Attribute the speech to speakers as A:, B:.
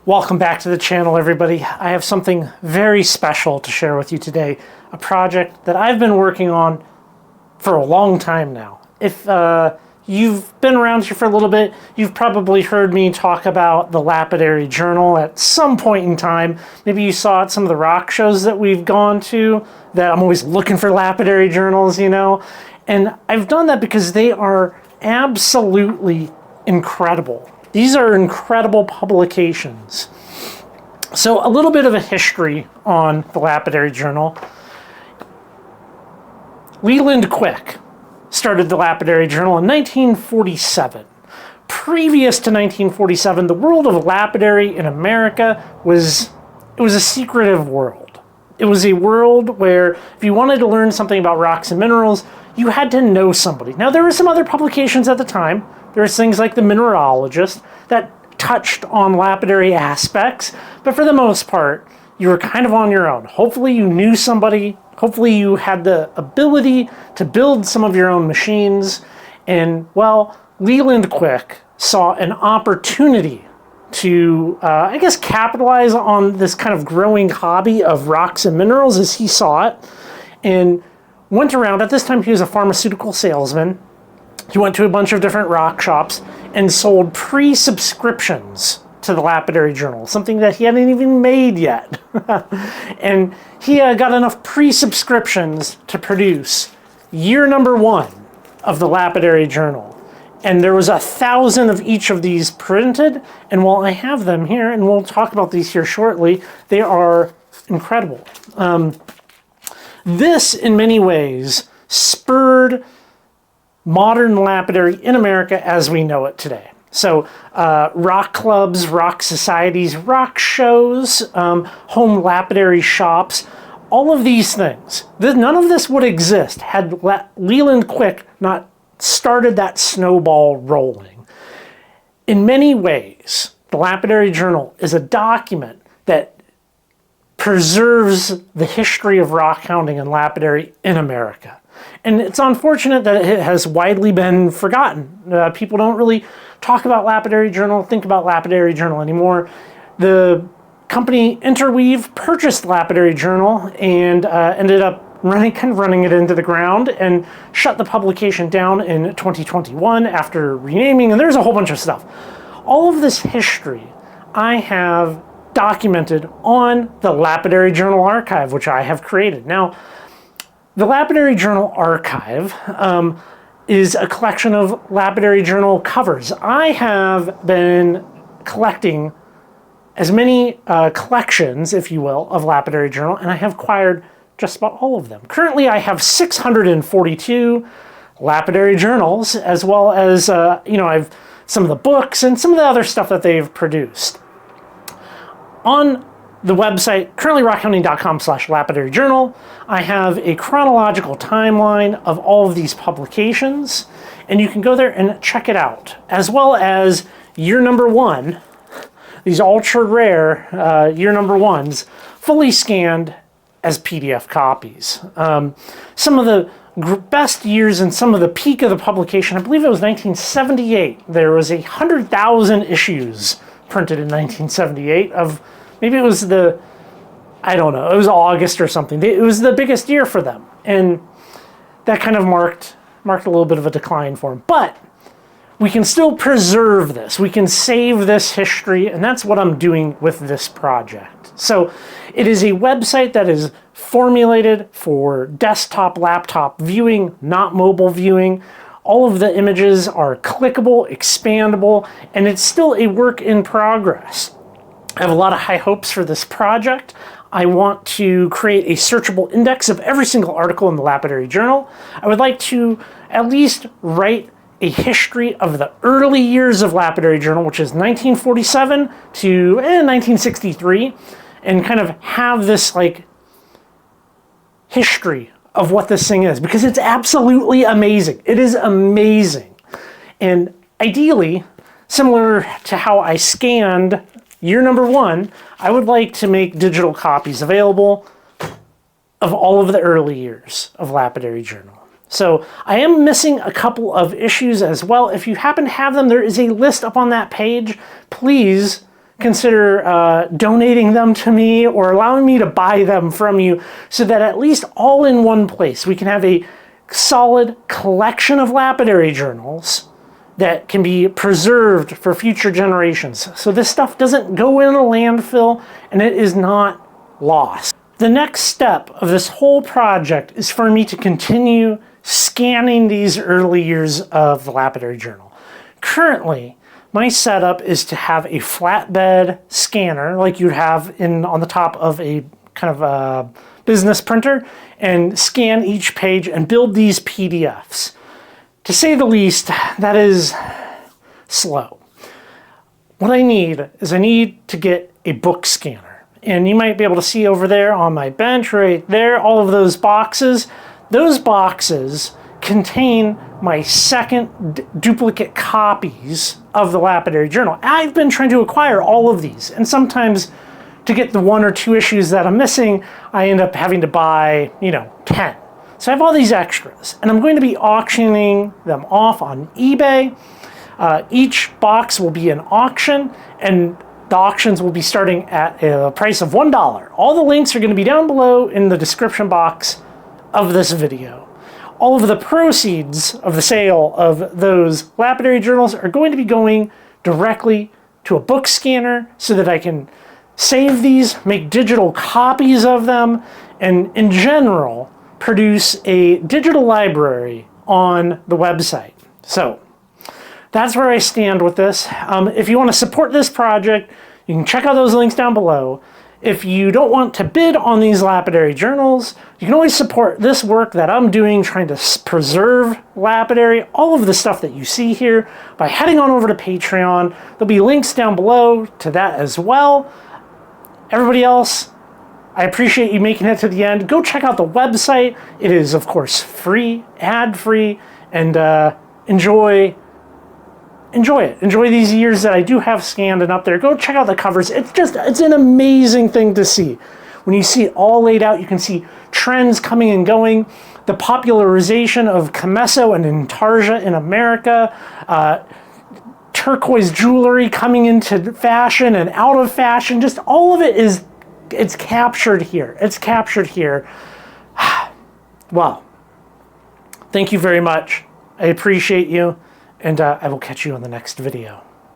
A: Welcome back to the channel, everybody. I have something very special to share with you today. A project that I've been working on for a long time now. If you've been around here for a little bit, you've probably heard me talk about the Lapidary Journal at some point in time. Maybe you saw at some of the rock shows that we've gone to, that I'm always looking for Lapidary journals, you know. And I've done that because they are absolutely incredible. These are incredible publications. So a little bit of a history on the Lapidary Journal. Leland Quick started the Lapidary Journal in 1947. Previous to 1947, the world of lapidary in America was a secretive world. It was a world where if you wanted to learn something about rocks and minerals, you had to know somebody. Now, there were some other publications at the time. There was things like The Mineralogist that touched on lapidary aspects, but for the most part, you were kind of on your own. Hopefully you knew somebody, hopefully you had the ability to build some of your own machines, and well, Leland Quick saw an opportunity to, I guess, capitalize on this kind of growing hobby of rocks and minerals as he saw it, and went around. At this time, he was a pharmaceutical salesman. He went to a bunch of different rock shops and sold pre-subscriptions to the Lapidary Journal, something that he hadn't even made yet. And he got enough pre-subscriptions to produce year number 1 of the Lapidary Journal. And there was 1,000 of each of these printed. And while I have them here, and we'll talk about these here shortly, they are incredible. This, in many ways, spurred modern lapidary in America as we know it today. So rock clubs, rock societies, rock shows, home lapidary shops, all of these things. None of this would exist had Leland Quick not started that snowball rolling. In many ways, the Lapidary Journal is a document that preserves the history of rockhounding and lapidary in America. And it's unfortunate that it has widely been forgotten. People don't really talk about Lapidary Journal, think about Lapidary Journal anymore. The company Interweave purchased Lapidary Journal and ended up running it into the ground and shut the publication down in 2021 after renaming, and there's a whole bunch of stuff. All of this history I have documented on the Lapidary Journal Archive, which I have created. Now, the Lapidary Journal Archive is a collection of Lapidary Journal covers. I have been collecting as many collections, if you will, of Lapidary Journal, and I have acquired just about all of them. Currently, I have 642 Lapidary Journals, as well as, I've some of the books and some of the other stuff that they've produced. On the website, currently rockhounding.com/Lapidary Journal, I have a chronological timeline of all of these publications, and you can go there and check it out, as well as year number 1, these ultra rare year number 1s, fully scanned as PDF copies. Some of the best years and some of the peak of the publication, I believe it was 1978. There was 100,000 issues printed in 1978 of, maybe it was it was August or something. It was the biggest year for them. And that kind of marked a little bit of a decline for them. But we can still preserve this. We can save this history, and that's what I'm doing with this project. So it is a website that is formulated for desktop, laptop viewing, not mobile viewing. All of the images are clickable, expandable, and it's still a work in progress. I have a lot of high hopes for this project. I want to create a searchable index of every single article in the Lapidary Journal. I would like to at least write a history of the early years of Lapidary Journal, which is 1947 to 1963, and kind of have this like history of what this thing is, because it's absolutely amazing. It is amazing. And ideally, similar to how I scanned year number 1, I would like to make digital copies available of all of the early years of Lapidary Journal. So I am missing a couple of issues as well. If you happen to have them, there is a list up on that page. Please consider donating them to me or allowing me to buy them from you, so that at least all in one place we can have a solid collection of lapidary journals that can be preserved for future generations. So this stuff doesn't go in a landfill and it is not lost. The next step of this whole project is for me to continue scanning these early years of the Lapidary Journal. Currently, my setup is to have a flatbed scanner like you'd have on the top of a kind of a business printer and scan each page and build these PDFs. To say the least, that is slow. What I need to get a book scanner. And you might be able to see over there on my bench right there, all of those boxes. Those boxes contain my second duplicate copies of the Lapidary Journal. I've been trying to acquire all of these, and sometimes to get the 1 or 2 issues that I'm missing, I end up having to buy, 10. So I have all these extras, and I'm going to be auctioning them off on eBay. Each box will be an auction, and the auctions will be starting at a price of $1. All the links are going to be down below in the description box of this video. All of the proceeds of the sale of those Lapidary journals are going to be going directly to a book scanner so that I can save these, make digital copies of them, and in general, produce a digital library on the website. So that's where I stand with this. If you want to support this project, you can check out those links down below. If you don't want to bid on these Lapidary journals, you can always support this work that I'm doing trying to preserve Lapidary, all of the stuff that you see here, by heading on over to Patreon. There'll be links down below to that as well. Everybody else, I appreciate you making it to the end. Go check out the website. It is, of course, free, ad-free, and enjoy it. Enjoy these years that I do have scanned and up there. Go check out the covers. It's an amazing thing to see. When you see it all laid out, you can see trends coming and going, the popularization of Camesso and Intarsia in America, turquoise jewelry coming into fashion and out of fashion. Just all of it it's captured here. It's captured here. Well, thank you very much. I appreciate you. And I will catch you on the next video.